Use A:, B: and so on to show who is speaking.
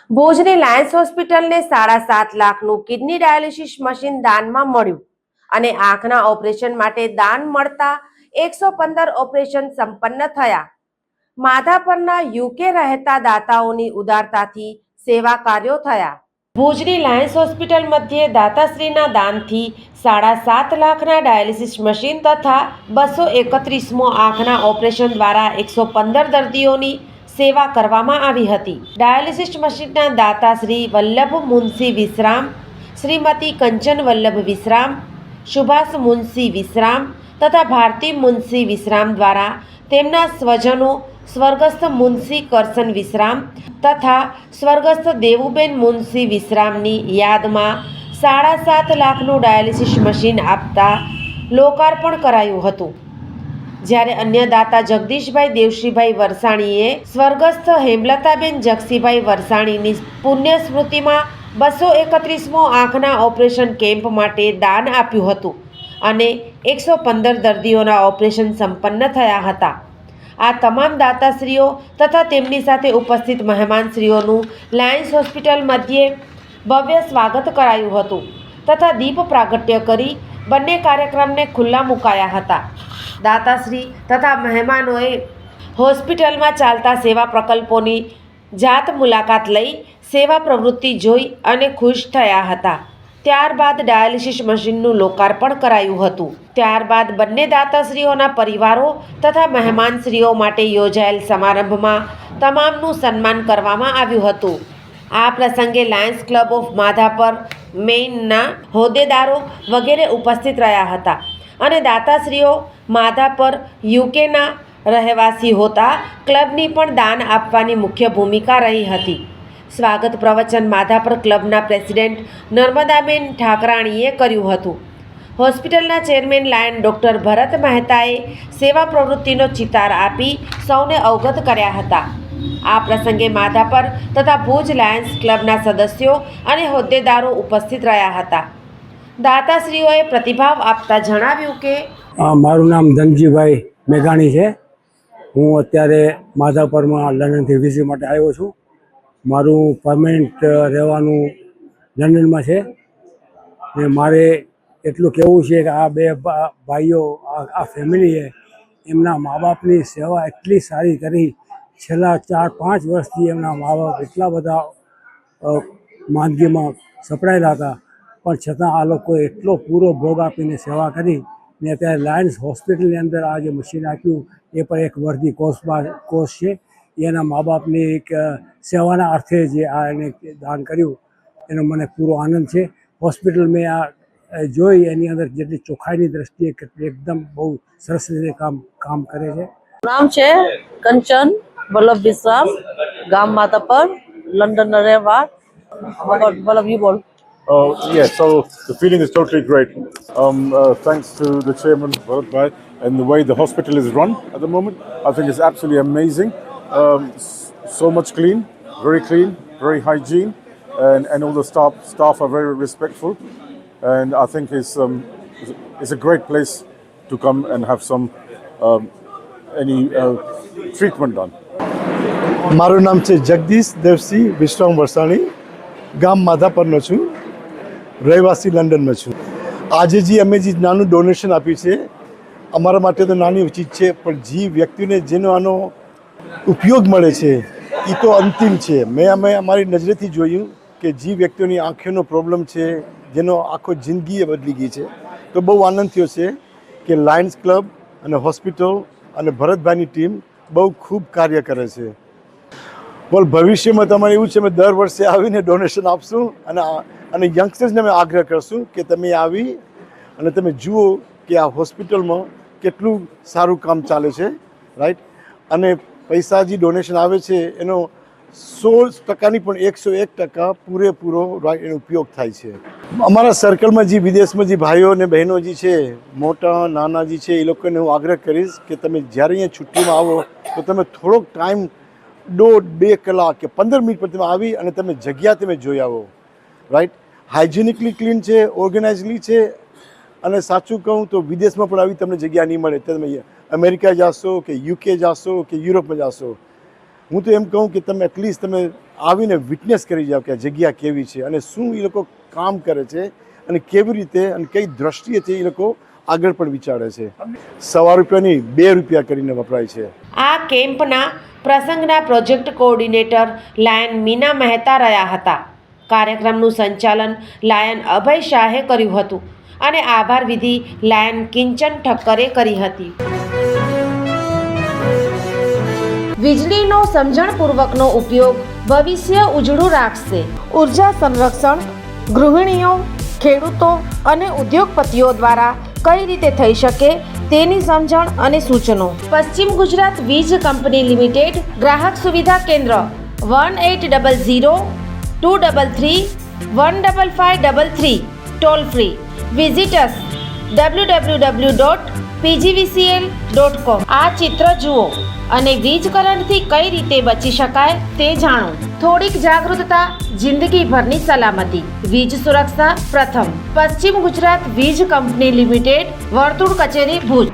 A: ભુજની લાયન્સ હોસ્પિટલને 7.5 લાખનું કિડની ડાયાલિસિસ મશીન દાનમાં મળ્યું અને આંખના ઓપરેશન માટે દાન મળતા 115 ઓપરેશન સંપન્ન થયા. માધાપરના યુકે રહેતા દાતાઓની ઉદારતાથી સેવા કાર્યો થયા. ભુજની લાયન્સ હોસ્પિટલ મધ્યે દાતાશ્રીના દાનથી 7.5 લાખના ડાયાલિસિસ મશીન તથા 231મો આંખના ઓપરેશન દ્વારા 115 દર્દીઓની સેવા કરવામાં આવી હતી. ડાયાલિસિસ મશીનના દાતા શ્રી વલ્લભ મુનશી વિશ્રામ, શ્રીમતી કંચન વલ્લભ વિશ્રામ, સુભાષ મુનશી વિશ્રામ તથા ભારતી મુનશી વિશ્રામ દ્વારા તેમના સ્વજનો સ્વર્ગસ્થ મુનશી કરશન વિશ્રામ તથા સ્વર્ગસ્થ દેવુબેન મુનશી વિશ્રામની યાદમાં 7.5 લાખનું ડાયાલિસિસ મશીન આપતા લોકાર્પણ કરાયું હતું. જ્યારે અન્ય દાતા જગદીશભાઈ દેવશ્રીભાઈ વરસાણીએ સ્વર્ગસ્થ હેમલતાબેન જગસીભાઈ વરસાણીની પુણ્ય સ્મૃતિમાં 231મો આંખના ઓપરેશન કેમ્પ માટે દાન આપ્યું હતું અને 115 દર્દીઓના ઓપરેશન સંપન્ન થયા હતા. આ તમામ દાતાશ્રીઓ તથા તેમની સાથે ઉપસ્થિત મહેમાનશ્રીઓનું લાયન્સ હોસ્પિટલ મધ્યે ભવ્ય સ્વાગત કરાયું હતું તથા દીપ પ્રાગટ્ય કરી બંને કાર્યક્રમને ખુલ્લા મુકાયા હતા. દાતાશ્રી તથા મહેમાનોએ હોસ્પિટલમાં ચાલતા સેવા પ્રકલ્પોની જાત મુલાકાત લઈ સેવા પ્રવૃત્તિ જોઈ અને ખુશ થયા હતા. ત્યારબાદ ડાયાલિસિસ મશીનનું લોકાર્પણ કરાયું હતું. ત્યારબાદ બંને દાતાશ્રીઓના પરિવારો તથા મહેમાનશ્રીઓ માટે યોજાયેલ સમારંભમાં તમામનું સન્માન કરવામાં આવ્યું હતું. આ પ્રસંગે લાયન્સ ક્લબ ઓફ માધાપર મેઇનના હોદ્દેદારો વગેરે ઉપસ્થિત રહ્યા હતા અને દાતાશ્રીઓ માધાપર યુકેના રહેવાસી હોતા ક્લબની પણ દાન આપવાની મુખ્ય ભૂમિકા રહી હતી. સ્વાગત પ્રવચન માધાપર ક્લબના પ્રેસિડેન્ટ નર્મદાબેન ઠાકરાણીએ કર્યું હતું. હોસ્પિટલના ચેરમેન લાયન ડૉક્ટર ભરત મહેતાએ સેવા પ્રવૃત્તિનો ચિતાર આપી સૌને અવગત કર્યા હતા. આ પ્રસંગે માધાપર તથા ભુજ લાયન્સ ક્લબના સદસ્યો અને હોદ્દેદારો ઉપસ્થિત રહ્યા હતા. દાતાશ્રીઓએ પ્રતિભાવ આપતા જણાવ્યું કે
B: મારું નામ ધનજીભાઈ મેઘાણી છે. હું અત્યારે માધાપરમાં લંડનથી વિઝિટ માટે આવ્યો છું. મારું પરમેનન્ટ રહેવાનું લંડનમાં છે ને મારે એટલું કહેવું છે કે આ બે ભાઈઓ આ ફેમિલીએ એમના મા બાપની સેવા એટલી સારી કરી. છેલ્લા 4-5 વર્ષથી એમના મા બાપ એટલા બધા માંદગીમાં સપડાયેલા હતા પણ છતાં આ લોકોએ એટલો પૂરો ભોગ આપીને સેવા કરી ને અત્યારે લાયન્સ હોસ્પિટલની અંદર આ જે મશીન આપ્યું એ પણ એક વર્ધી કોર્સ છે. એના મા બાપની એક સેવાના અર્થે જે આ એને દાન કર્યું એનો મને પૂરો આનંદ છે. હોસ્પિટલ મેં આ જોઈ એની અંદર જેટલી ચોખ્ખાઈની દ્રષ્ટિએ એકદમ બહુ સરસ રીતે કામ કરે છે.
C: નામ છે કંચન વલ્લભ વિશ્રામ, ગામ માધાપર, લંડન રહેવા. વલ્લભ you બોલ.
D: Yeah, so the feeling is totally great. Thanks to the chairman, Bharat, and the way the hospital is run at the moment. I think it's absolutely amazing. So much clean, very hygiene, and all the staff are very respectful. And I think it's a great place to come and have some any treatment done.
E: મારું નામ છે જગદીશ દેવસિંહ વિશ્રામ વરસાણી, ગામ માધાપરનો છું, રહેવાસી લંડનમાં છું. આજે જે અમે જે નાનું ડોનેશન આપ્યું છે અમારા માટે તો નાની ચીજ છે પણ જે વ્યક્તિને જેનો આનો ઉપયોગ મળે છે એ તો અંતિમ છે. અમે અમારી નજરેથી જોયું કે જે વ્યક્તિઓની આંખોનો પ્રોબ્લેમ છે જેનો આખો જિંદગી બદલી ગઈ છે તો બહુ આનંદ થયો છે કે લાયન્સ ક્લબ અને હોસ્પિટલ અને ભરતભાઈની ટીમ બહુ ખૂબ કાર્ય કરે છે. બોલ ભવિષ્યમાં તમારે એવું છે અમે દર વર્ષે આવીને ડોનેશન આપશું અને યંગસ્ટર્સને અમે આગ્રહ કરશું કે તમે આવી અને તમે જુઓ કે આ હોસ્પિટલમાં કેટલું સારું કામ ચાલે છે, રાઈટ. અને પૈસા જે ડોનેશન આવે છે એનો 100%ની પણ 101% પૂરેપૂરો એનો ઉપયોગ થાય છે. અમારા સર્કલમાં જે વિદેશમાં જે ભાઈઓ અને બહેનો જે છે મોટા નાના જે છે એ લોકોને હું આગ્રહ કરીશ કે તમે જ્યારે અહીંયા છુટ્ટીમાં આવો તો તમે થોડોક ટાઈમ 1.5-2 કલાક કે 15 મિનિટ પર તમે આવી અને તમે જગ્યા તમે જોઈ આવો, રાઈટ. હાઇજેનિકલી ક્લીન છે, ઓર્ગેનાઇઝલી છે અને સાચું કહું તો વિદેશમાં પણ આવી તમને જગ્યા નહીં મળે. તમે અમેરિકા જાશો કે યુકે જાશો કે યુરોપમાં જાશો હું તો એમ કહું કે તમે એટલીસ્ટ તમે આવીને વિટનેસ કરી જાઓ કે આ જગ્યા કેવી છે અને શું એ લોકો કામ કરે છે અને કેવી રીતે અને કઈ દ્રષ્ટિએથી એ લોકો આગળ પણ વિચારે છે. ₹1.25 ₹2 કરીને વપરાય છે.
A: આ કેમ્પના પ્રસંગના project coordinator lion Meena Mehta રહ્યા હતા. કાર્યક્રમનું સંચાલન લાયન અભય શાહે કર્યું હતું અને આભાર વિધિ લાયન કિંચન ઠક્કરે કરી હતી. વીજળીનો સમજણપૂર્વકનો ઉપયોગ ભવિષ્ય ઉજળું રાખશે. ઉર્જા સંરક્ષણ ગૃહિણીઓ, ખેડૂતો અને ઉદ્યોગપતિઓ દ્વારા કઈ રીતે થઈ શકે તેની સમજણ અને સૂચનો. પશ્ચિમ ગુજરાત વીજ કંપની લિમિટેડ ગ્રાહક સુવિધા કેન્દ્ર 1800 233 15533 ટોલ ફ્રી. વિઝિટ અસ www.pgvcl.com. આ ચિત્ર જુઓ અને વીજ કરંટથી કઈ રીતે બચી શકાય તે જાણો. થોડીક જાગૃતતા, જિંદગીભરની સલામતી. વીજ સુરક્ષા પ્રથમ. પશ્ચિમ ગુજરાત વીજ કંપની લિમિટેડ, વર્તુળ કચેરી, ભુજ.